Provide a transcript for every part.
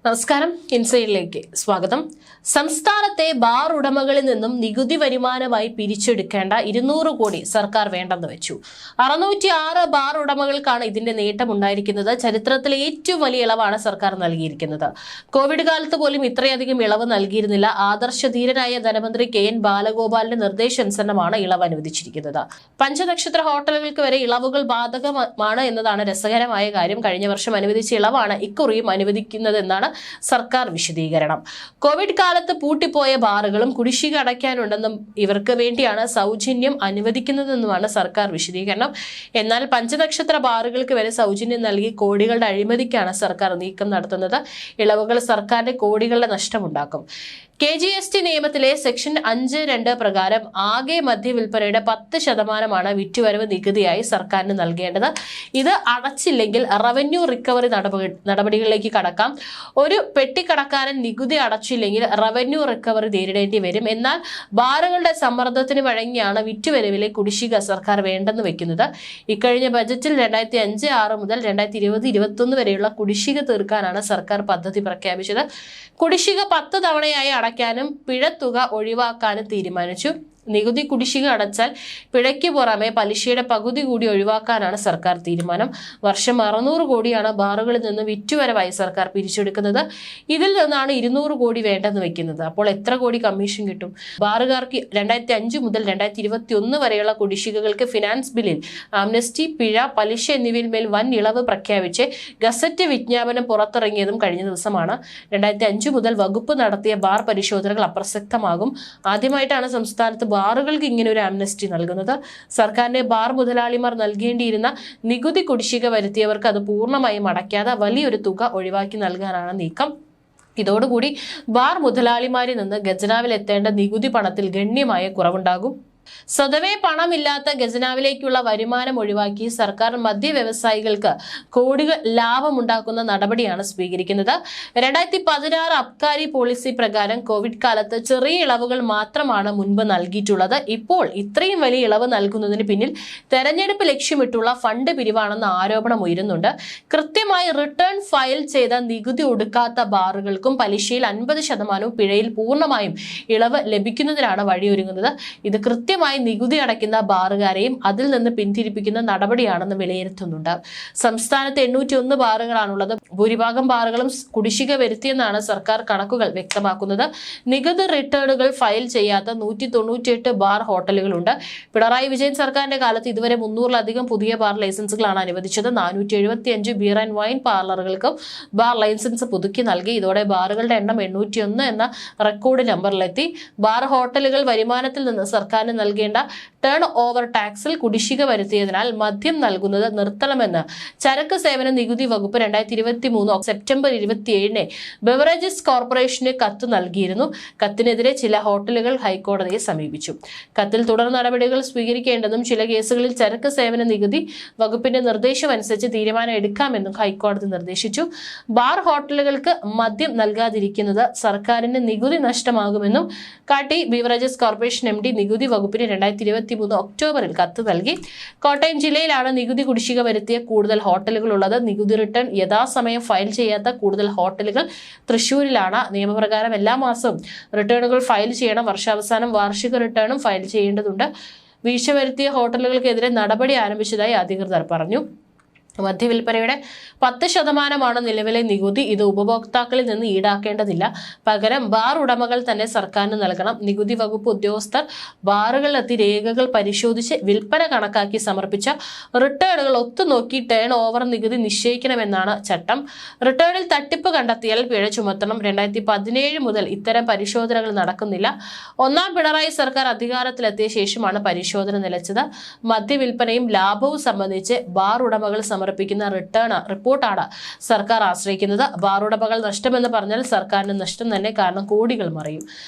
നമസ്കാരം, ഇൻസൈഡിലേക്ക് സ്വാഗതം. സംസ്ഥാനത്തെ ബാർ ഉടമകളിൽ നിന്നും നികുതി വരുമാനമായി പിരിച്ചെടുക്കേണ്ട 200 കോടി സർക്കാർ വേണ്ടെന്ന് വെച്ചു. 606 ബാർ ഉടമകൾക്കാണ് ഇതിന്റെ നേട്ടമുണ്ടായിരിക്കുന്നത്. ചരിത്രത്തിലെ ഏറ്റവും വലിയ ഇളവാണ് സർക്കാർ നൽകിയിരിക്കുന്നത്. കോവിഡ് കാലത്ത് പോലും ഇത്രയധികം ഇളവ് നൽകിയിരുന്നില്ല. ആദർശധീരനായ ധനമന്ത്രി KN ബാലഗോപാലിന്റെ നിർദ്ദേശാനുസരണമാണ് ഇളവ് അനുവദിച്ചിരിക്കുന്നത്. പഞ്ചനക്ഷത്ര ഹോട്ടലുകൾക്ക് വരെ ഇളവുകൾ ബാധകമാണ് എന്നതാണ് രസകരമായ കാര്യം. കഴിഞ്ഞ വർഷം അനുവദിച്ച ഇളവാണ് ഇക്കുറിയും അനുവദിക്കുന്നതെന്നാണ് സർക്കാർ വിശദീകരണം. കോവിഡ് കാലത്ത് പൂട്ടിപ്പോയ ബാറുകളും കുടിശ്ശിക അടയ്ക്കാനുണ്ടെന്നും ഇവർക്ക് വേണ്ടിയാണ് സൗജന്യം അനുവദിക്കുന്നതെന്നുമാണ് സർക്കാർ വിശദീകരണം. എന്നാൽ പഞ്ചനക്ഷത്ര ബാറുകൾക്ക് വരെ സൗജന്യം നൽകി കോടികളുടെ അഴിമതിക്കാണ് സർക്കാർ നീക്കം നടത്തുന്നത്. ഇളവുകൾ സർക്കാരിന്റെ കോടികളുടെ നഷ്ടമുണ്ടാക്കും. KGST നിയമത്തിലെ സെക്ഷൻ 5(2) പ്രകാരം ആകെ മദ്യവിൽപ്പനയുടെ 10% വിറ്റുവരവ് നികുതിയായി സർക്കാരിന് നൽകേണ്ടത്. ഇത് അടച്ചില്ലെങ്കിൽ റവന്യൂ റിക്കവറി നടപടികളിലേക്ക് കടക്കാം. ഒരു പെട്ടിക്കടക്കാരൻ നികുതി അടച്ചില്ലെങ്കിൽ റവന്യൂ റിക്കവറി നേരിടേണ്ടി വരും. എന്നാൽ ബാറുകളുടെ സമ്മർദ്ദത്തിന് വഴങ്ങിയാണ് വിറ്റുവരവിലെ കുടിശ്ശിക സർക്കാർ വേണ്ടെന്ന് വെക്കുന്നത്. ഇക്കഴിഞ്ഞ ബജറ്റിൽ 2005-06 മുതൽ 2020-21 വരെയുള്ള കുടിശ്ശിക തീർക്കാനാണ് സർക്കാർ പദ്ധതി പ്രഖ്യാപിച്ചത്. കുടിശ്ശിക 10 തവണയായി അടയ്ക്കാനും പിഴത്തുക ഒഴിവാക്കാനും തീരുമാനിച്ചു. നികുതി കുടിശ്ശിക അടച്ചാൽ പിഴയ്ക്ക് പുറമെ പലിശയുടെ പകുതി കൂടി ഒഴിവാക്കാനാണ് സർക്കാർ തീരുമാനം. വർഷം 600 കോടിയാണ് ബാറുകളിൽ നിന്ന് വിറ്റുവരവായി സർക്കാർ പിരിച്ചെടുക്കുന്നത്. ഇതിൽ നിന്നാണ് 200 കോടി വേണ്ടെന്ന് വെക്കുന്നത്. അപ്പോൾ എത്ര കോടി കമ്മീഷൻ കിട്ടും? ബാറുകാർക്ക് 2005 മുതൽ 2021 വരെയുള്ള കുടിശ്ശികകൾക്ക് ഫിനാൻസ് ബില്ലിൽ ആംനസ്റ്റി, പിഴ, പലിശ എന്നിവയിൽ മേൽ വൻ ഇളവ് പ്രഖ്യാപിച്ച് ഗസറ്റ് വിജ്ഞാപനം പുറത്തിറങ്ങിയതും കഴിഞ്ഞ ദിവസമാണ്. 2005 മുതൽ വകുപ്പ് നടത്തിയ ബാർ പരിശോധനകൾ അപ്രസക്തമാകും. ആദ്യമായിട്ടാണ് സംസ്ഥാനത്ത് ബാറുകൾക്ക് ഇങ്ങനെ ഒരു ആംനസ്റ്റി നൽകുന്നത്. സർക്കാരിന്റെ ബാർ മുതലാളിമാർ നൽകേണ്ടിയിരുന്ന നികുതി കുടിശ്ശിക വരുത്തിയവർക്ക് അത് പൂർണ്ണമായും അടയ്ക്കാതെ വലിയൊരു തുക ഒഴിവാക്കി നൽകാനാണ് നീക്കം. ഇതോടുകൂടി ബാർ മുതലാളിമാരിൽ നിന്ന് ഖജനാവിൽ എത്തേണ്ട നികുതി പണത്തിൽ ഗണ്യമായ കുറവുണ്ടാകും. സ്വതവേ പണമില്ലാത്ത ഖജനാവിലേക്കുള്ള വരുമാനം ഒഴിവാക്കി സർക്കാർ മദ്യ വ്യവസായികൾക്ക് കോടികൾ ലാഭമുണ്ടാക്കുന്ന നടപടിയാണ് സ്വീകരിക്കുന്നത്. 2016 അബ്കാരി പോളിസി പ്രകാരം കോവിഡ് കാലത്ത് ചെറിയ ഇളവുകൾ മാത്രമാണ് മുൻപ് നൽകിയിട്ടുള്ളത്. ഇപ്പോൾ ഇത്രയും വലിയ ഇളവ് നൽകുന്നതിന് പിന്നിൽ തെരഞ്ഞെടുപ്പ് ലക്ഷ്യമിട്ടുള്ള ഫണ്ട് പിരിവാണെന്ന ആരോപണം ഉയരുന്നുണ്ട്. കൃത്യമായി റിട്ടേൺ ഫയൽ ചെയ്ത നികുതി ഒടുക്കാത്ത ബാറുകൾക്കും പലിശയിൽ 50% പിഴയിൽ പൂർണ്ണമായും ഇളവ് ലഭിക്കുന്നതിനാണ് വഴിയൊരുങ്ങുന്നത്. ഇത് കൃത്യമായി നികുതി അടയ്ക്കുന്ന ബാറുകാരെയും അതിൽ നിന്ന് പിന്തിരിപ്പിക്കുന്ന നടപടിയാണെന്ന് വിലയിരുത്തുന്നുണ്ട്. സംസ്ഥാനത്ത് 801 ബാറുകളാണുള്ളത്. ഭൂരിഭാഗം ബാറുകളും കുടിശ്ശിക വരുത്തിയെന്നാണ് സർക്കാർ കണക്കുകൾ വ്യക്തമാക്കുന്നത്. നികുതി റിട്ടേണുകൾ ഫയൽ ചെയ്യാത്ത 198 ബാർ ഹോട്ടലുകളുണ്ട്. പിണറായി വിജയൻ സർക്കാരിന്റെ കാലത്ത് ഇതുവരെ 300-ലധികം പുതിയ ബാർ ലൈസൻസുകളാണ് അനുവദിച്ചത്. 475 ബിയർ ആൻഡ് വൈൻ പാർലറുകൾക്കും ബാർ ലൈസൻസ് പുതുക്കി നൽകി. ഇതോടെ ബാറുകളുടെ എണ്ണം 801 എന്ന റെക്കോർഡ് നമ്പറിലെത്തി. ബാർ ഹോട്ടലുകൾ വരുമാനത്തിൽ നിന്ന് സർക്കാരിന് നൽകേണ്ട ടേൺ ഓവർ ടാക്സിൽ കുടിശ്ശിക വരുത്തിയതിനാൽ മദ്യം നൽകുന്നത് നിർത്തണമെന്ന് ചരക്ക് സേവന നികുതി വകുപ്പ് 2023 സെപ്റ്റംബർ 27 ബെവറേജസ് കോർപ്പറേഷന് കത്ത് നൽകിയിരുന്നു. കത്തിനെതിരെ ചില ഹോട്ടലുകൾ ഹൈക്കോടതിയെ സമീപിച്ചു. കത്തിൽ തുടർ നടപടികൾ സ്വീകരിക്കേണ്ടെന്നും ചില കേസുകളിൽ ചരക്ക് സേവന നികുതി വകുപ്പിന്റെ നിർദ്ദേശമനുസരിച്ച് തീരുമാനം എടുക്കാമെന്നും ഹൈക്കോടതി നിർദ്ദേശിച്ചു. ബാർ ഹോട്ടലുകൾക്ക് മദ്യം നൽകാതിരിക്കുന്നത് സർക്കാരിന് നികുതി നഷ്ടമാകുമെന്നും കാട്ടി ബിവറേജസ് കോർപ്പറേഷൻ MD നികുതി വകുപ്പിന് 2023 ഒക്ടോബറിൽ കത്ത് നൽകി. കോട്ടയം ജില്ലയിലാണ് നികുതി കുടിശ്ശിക വരുത്തിയ കൂടുതൽ ഹോട്ടലുകൾ ഉള്ളത്. നികുതി റിട്ടേൺ യഥാസമയം ഫയൽ ചെയ്യാത്ത കൂടുതൽ ഹോട്ടലുകൾ തൃശ്ശൂരിലാണ്. നിയമപ്രകാരം എല്ലാ മാസവും റിട്ടേണുകൾ ഫയൽ ചെയ്യണം. വർഷാവസാനം വാർഷിക റിട്ടേണും ഫയൽ ചെയ്യേണ്ടതുണ്ട്. വീഴ്ച വരുത്തിയ ഹോട്ടലുകൾക്കെതിരെ നടപടി ആരംഭിച്ചതായി അധികൃതർ പറഞ്ഞു. മദ്യവിൽപ്പനയുടെ 10% നിലവിലെ നികുതി. ഇത് ഉപഭോക്താക്കളിൽ നിന്ന് ഈടാക്കേണ്ടതില്ല. പകരം ബാർ ഉടമകൾ തന്നെ സർക്കാരിന് നൽകണം. നികുതി വകുപ്പ് ഉദ്യോഗസ്ഥർ ബാറുകളിലെത്തി രേഖകൾ പരിശോധിച്ച് വിൽപ്പന കണക്കാക്കി സമർപ്പിച്ച റിട്ടേണുകൾ ഒത്തുനോക്കി ടേൺ ഓവർ നികുതി നിശ്ചയിക്കണമെന്നാണ് ചട്ടം. റിട്ടേണിൽ തട്ടിപ്പ് കണ്ടെത്തിയാൽ പിഴ ചുമത്തണം. 2017 മുതൽ ഇത്തരം പരിശോധനകൾ നടക്കുന്നില്ല. ഒന്നാം പിണറായി സർക്കാർ അധികാരത്തിലെത്തിയ ശേഷമാണ് പരിശോധന നിലച്ചത്. മദ്യവിൽപ്പനയും ലാഭവും സംബന്ധിച്ച് ബാർ ഉടമകൾ സമർപ്പിക്കുന്ന റിപ്പോർട്ടാണ് സർക്കാർ ആശ്രയിക്കുന്നത്. ബാർ ഉടമകൾ നഷ്ടമെന്ന് പറഞ്ഞാൽ സർക്കാരിന് നഷ്ടം തന്നെ. കാരണം കോടികൾ മറിയും.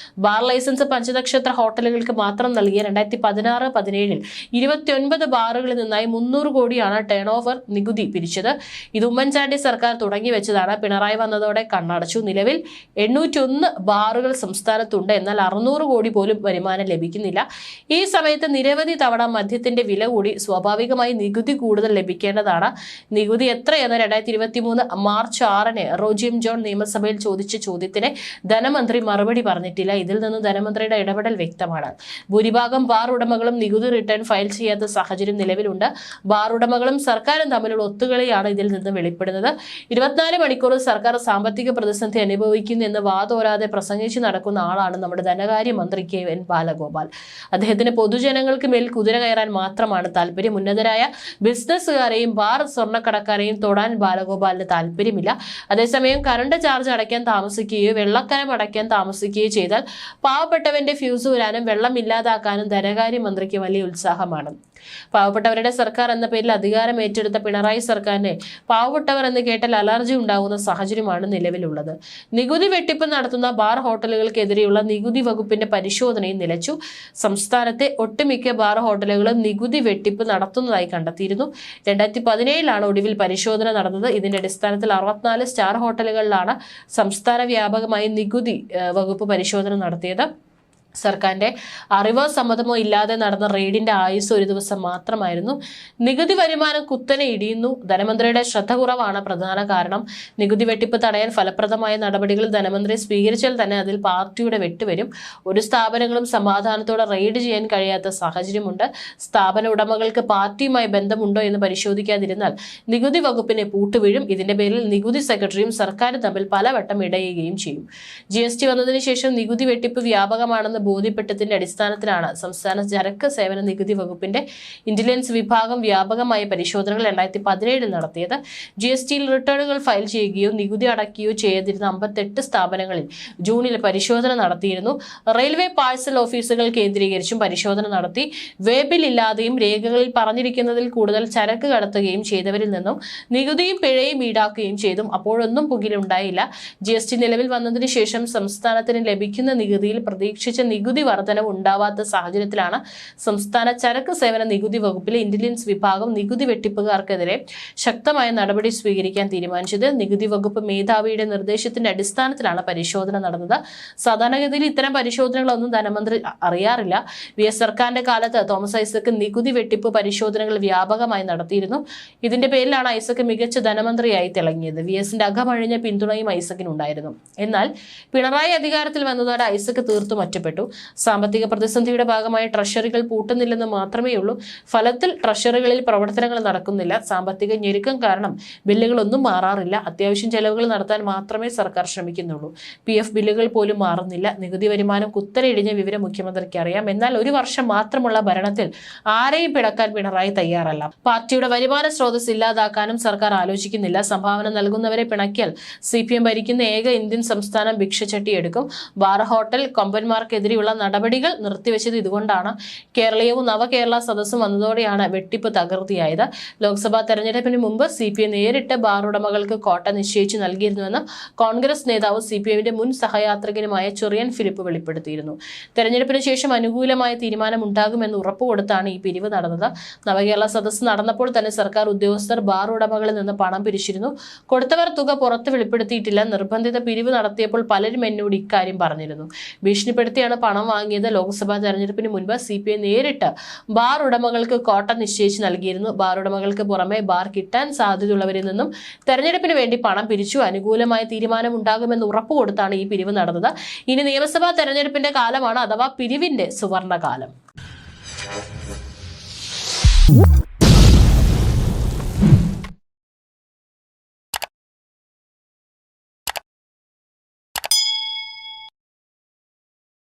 ബാർ ലൈസൻസ് പഞ്ചനക്ഷത്ര ഹോട്ടലുകൾക്ക് മാത്രം നൽകിയ 2016-17 29 ബാറുകളിൽ നിന്നായി 300 കോടിയാണ് ടേൺ ഓവർ നികുതി പിരിച്ചത്. ഇത് ഉമ്മൻചാണ്ടി സർക്കാർ തുടങ്ങി വെച്ചതാണ്. പിണറായി വന്നതോടെ കണ്ണടച്ചു. നിലവിൽ 801 ബാറുകൾ സംസ്ഥാനത്തുണ്ട്. എന്നാൽ 600 കോടി പോലും വരുമാനം ലഭിക്കുന്നില്ല. ഈ സമയത്ത് നിരവധി തവണ മദ്യത്തിന്റെ വില കൂടി. സ്വാഭാവികമായി നികുതി കൂടുതൽ ലഭിക്കേണ്ടതാണ്. നികുതി എത്രയെന്ന് 2023 മാർച്ച് 6 റോജിയം ജോൺ നിയമസഭയിൽ ചോദിച്ച ചോദ്യത്തിന് ധനമന്ത്രി മറുപടി പറഞ്ഞിട്ടില്ല. ഇതിൽ നിന്ന് ധനമന്ത്രിയുടെ ഇടപെടൽ വ്യക്തമാണ്. ഭൂരിഭാഗം ബാർ ഉടമകളും നികുതി റിട്ടേൺ ഫയൽ ചെയ്യാത്ത സാഹചര്യം നിലവിലുണ്ട്. ബാർ ഉടമകളും സർക്കാരും തമ്മിലുള്ള ഒത്തുകളിയാണ് ഇതിൽ നിന്ന് വെളിപ്പെടുന്നത്. 24 മണിക്കൂർ സർക്കാർ സാമ്പത്തിക പ്രതിസന്ധി അനുഭവിക്കുന്നു എന്ന് വാതോരാതെ പ്രസംഗിച്ച് നടക്കുന്ന ആളാണ് നമ്മുടെ ധനകാര്യമന്ത്രി KN ബാലഗോപാൽ. അദ്ദേഹത്തിന് പൊതുജനങ്ങൾക്ക് മേൽ കുതിര കയറാൻ മാത്രമാണ് താല്പര്യം. ഉന്നതരായ ബിസിനസ്സുകാരെയും ബാർ സ്വർണ്ണക്കടക്കാരെയും തൊടാൻ ബാലഗോപാലിന് താല്പര്യമില്ല. അതേസമയം കറണ്ട് ചാർജ് അടയ്ക്കാൻ താമസിക്കുകയോ വെള്ളക്കരം അടയ്ക്കാൻ താമസിക്കുകയോ ചെയ്താൽ പാവപ്പെട്ടവന്റെ ഫ്യൂസ് ഊരാനും വെള്ളം ഇല്ലാതാക്കാനും ധനകാര്യമന്ത്രിക്ക് വലിയ ഉത്സാഹമാണ്. പാവപ്പെട്ടവരുടെ സർക്കാർ എന്ന പേരിൽ അധികാരം ഏറ്റെടുത്ത പിണറായി സർക്കാരിനെ പാവപ്പെട്ടവർ എന്ന് കേട്ടാൽ അലർജി ഉണ്ടാകുന്ന സാഹചര്യമാണ് നിലവിലുള്ളത്. നികുതി വെട്ടിപ്പ് നടത്തുന്ന ബാർ ഹോട്ടലുകൾക്കെതിരെയുള്ള നികുതി വകുപ്പിന്റെ പരിശോധനയും നിലച്ചു. സംസ്ഥാനത്തെ ഒട്ടുമിക്ക ബാർ ഹോട്ടലുകളും നികുതി വെട്ടിപ്പ് നടത്തുന്നതായി കണ്ടെത്തിയിരുന്നു. 2017 ഒടുവിൽ പരിശോധന നടന്നത്. ഇതിന്റെ അടിസ്ഥാനത്തിൽ 64 സ്റ്റാർ ഹോട്ടലുകളിലാണ് സംസ്ഥാന വ്യാപകമായി നികുതി വകുപ്പ് പരിശോധന നടത്തിയത്. സർക്കാരിന്റെ അറിവോ സമ്മതമോ ഇല്ലാതെ നടന്ന റെയ്ഡിന്റെ ആയുസ് ഒരു ദിവസം മാത്രമായിരുന്നു. നികുതി വരുമാനം കുത്തനെ ഇടിയുന്നു. ധനമന്ത്രിയുടെ ശ്രദ്ധ കുറവാണ് പ്രധാന കാരണം. നികുതി വെട്ടിപ്പ് തടയാൻ ഫലപ്രദമായ നടപടികൾ ധനമന്ത്രി സ്വീകരിച്ചാൽ തന്നെ അതിൽ പാർട്ടിയുടെ വെട്ടുവരും. ഒരു സ്ഥാപനങ്ങളും സമാധാനത്തോടെ റെയ്ഡ് ചെയ്യാൻ കഴിയാത്ത സാഹചര്യമുണ്ട്. സ്ഥാപന ഉടമകൾക്ക് പാർട്ടിയുമായി ബന്ധമുണ്ടോ എന്ന് പരിശോധിക്കാതിരുന്നാൽ നികുതി വകുപ്പിനെ പൂട്ടുവീഴും. ഇതിന്റെ പേരിൽ നികുതി സെക്രട്ടറിയും സർക്കാരും തമ്മിൽ പലവട്ടം ഇടയുകയും ചെയ്യും. GST വന്നതിന് ശേഷം നികുതി വെട്ടിപ്പ് വ്യാപകമാണെന്ന് ബോധ്യപ്പെട്ടതിന്റെ അടിസ്ഥാനത്തിലാണ് സംസ്ഥാന ചരക്ക് സേവന നികുതി വകുപ്പിന്റെ ഇന്റലിജൻസ് വിഭാഗം വ്യാപകമായ പരിശോധനകൾ 2017 നടത്തിയത്. GSTയിൽ റിട്ടേണുകൾ ഫയൽ ചെയ്യുകയോ നികുതി അടയ്ക്കുകയോ ചെയ്തിരുന്ന 58 സ്ഥാപനങ്ങളിൽ ജൂണിൽ പരിശോധന നടത്തിയിരുന്നു. റെയിൽവേ പാഴ്സൽ ഓഫീസുകൾ കേന്ദ്രീകരിച്ചും പരിശോധന നടത്തി. വേബിൽ ഇല്ലാതെയും രേഖകളിൽ പറഞ്ഞിരിക്കുന്നതിൽ കൂടുതൽ ചരക്ക് കടത്തുകയും ചെയ്തവരിൽ നിന്നും നികുതിയും പിഴയും ഈടാക്കുകയും ചെയ്തും അപ്പോഴൊന്നും പുകിലുണ്ടായില്ല. GST നിലവിൽ വന്നതിന് ശേഷം സംസ്ഥാനത്തിന് ലഭിക്കുന്ന നികുതിയിൽ പ്രതീക്ഷിച്ച നികുതി വർധനവ് ഉണ്ടാവാത്ത സാഹചര്യത്തിലാണ് സംസ്ഥാന ചരക്ക് സേവന നികുതി വകുപ്പിലെ ഇന്റലിജൻസ് വിഭാഗം നികുതി വെട്ടിപ്പുകാർക്കെതിരെ ശക്തമായ നടപടി സ്വീകരിക്കാൻ തീരുമാനിച്ചത്. നികുതി വകുപ്പ് മേധാവിയുടെ നിർദ്ദേശത്തിന്റെ അടിസ്ഥാനത്തിലാണ് പരിശോധന നടന്നത്. സാധാരണഗതിയിൽ ഇത്തരം പരിശോധനകളൊന്നും ധനമന്ത്രി അറിയാറില്ല. VS സർക്കാരിന്റെ കാലത്ത് തോമസ് ഐസക് നികുതി വെട്ടിപ്പ് പരിശോധനകൾ വ്യാപകമായി നടത്തിയിരുന്നു. ഇതിന്റെ പേരിലാണ് ഐസക് മികച്ച ധനമന്ത്രിയായി തിളങ്ങിയത്. VSന്റെ അകമഴിഞ്ഞ പിന്തുണയും ഐസക്കിനുണ്ടായിരുന്നു. എന്നാൽ പിണറായി അധികാരത്തിൽ വന്നതോടെ ഐസക് തീർത്തും ഒറ്റപ്പെട്ടു. സാമ്പത്തിക പ്രതിസന്ധിയുടെ ഭാഗമായി ട്രഷറികൾ പൂട്ടുന്നില്ലെന്ന് മാത്രമേ ഉള്ളൂ. ഫലത്തിൽ ട്രഷറികളിൽ പ്രവർത്തനങ്ങൾ നടക്കുന്നില്ല. സാമ്പത്തിക ഞെരുക്കം കാരണം ബില്ലുകളൊന്നും മാറാറില്ല. അത്യാവശ്യം ചെലവുകൾ നടത്താൻ മാത്രമേ സർക്കാർ ശ്രമിക്കുന്നുള്ളൂ. PF ബില്ലുകൾ പോലും മാറുന്നില്ല. നികുതി വരുമാനം കുത്തനെ ഇടിഞ്ഞ വിവരം മുഖ്യമന്ത്രിക്ക് അറിയാം. എന്നാൽ ഒരു വർഷം മാത്രമുള്ള ഭരണത്തിൽ ആരെയും പിടക്കാൻ പിണറായി തയ്യാറല്ല. പാർട്ടിയുടെ വരുമാന സ്രോതസ് ഇല്ലാതാക്കാനും സർക്കാർ ആലോചിക്കുന്നില്ല. സംഭാവന നൽകുന്നവരെ പിണക്കിയാൽ CPM ഭരിക്കുന്ന ഏക ഇന്ത്യൻ സംസ്ഥാനം ഭിക്ഷച്ചട്ടി എടുക്കും. ബാർ ഹോട്ടൽ കൊമ്പന്മാർക്കെതിരെയുള്ള നടപടികൾ നിർത്തിവെച്ചത് ഇതുകൊണ്ടാണ്. കേരളീയവും നവകേരള സദസ്സും വന്നതോടെയാണ് വെട്ടിപ്പ് തകൃതിയായത്. ലോക്സഭാ തെരഞ്ഞെടുപ്പിന് മുമ്പ് CPM നേരിട്ട് ബാർ ഉടമകൾക്ക് കോട്ട നിശ്ചയിച്ചു നൽകിയിരുന്നുവെന്ന് കോൺഗ്രസ് നേതാവ് CPMന്റെ മുൻ സഹയാത്രികനുമായ ചെറിയൻ ഫിലിപ്പ് വെളിപ്പെടുത്തിയിരുന്നു. തെരഞ്ഞെടുപ്പിന് ശേഷം അനുകൂലമായ തീരുമാനം ഉണ്ടാകുമെന്ന് ഉറപ്പുകൊടുത്താണ് ഈ പിരിവ് നടന്നത്. നവകേരള സദസ്സ് നടന്നപ്പോൾ തന്നെ സർക്കാർ ഉദ്യോഗസ്ഥർ ബാർ ഉടമകളിൽ നിന്ന് പണം പിരിച്ചിരുന്നു. കൊടുത്തവർ തുക പുറത്ത് വെളിപ്പെടുത്തിയിട്ടില്ല. നിർബന്ധിത പിരിവ് നടത്തിയപ്പോൾ പലരും എന്നോട് ഇക്കാര്യം പറഞ്ഞിരുന്നു. ഭീഷണിപ്പെടുത്തിയാണ് പണം വാങ്ങിയത്. ലോക്സഭാ തെരഞ്ഞെടുപ്പിന് മുൻപ് CPM നേരിട്ട് ബാർ ഉടമകൾക്ക് കോട്ട നിശ്ചയിച്ച് നൽകിയിരുന്നു. ബാർ ഉടമകൾക്ക് പുറമെ ബാർ കിട്ടാൻ സാധ്യതയുള്ളവരിൽ നിന്നും തെരഞ്ഞെടുപ്പിന് വേണ്ടി പണം പിരിച്ചു. അനുകൂലമായ തീരുമാനം ഉണ്ടാകുമെന്ന് ഉറപ്പുകൊടുത്താണ് ഈ പിരിവ് നടന്നത്. ഇനി നിയമസഭാ തെരഞ്ഞെടുപ്പിന്റെ കാലമാണ്, അഥവാ പിരിവിന്റെ സുവർണകാലം.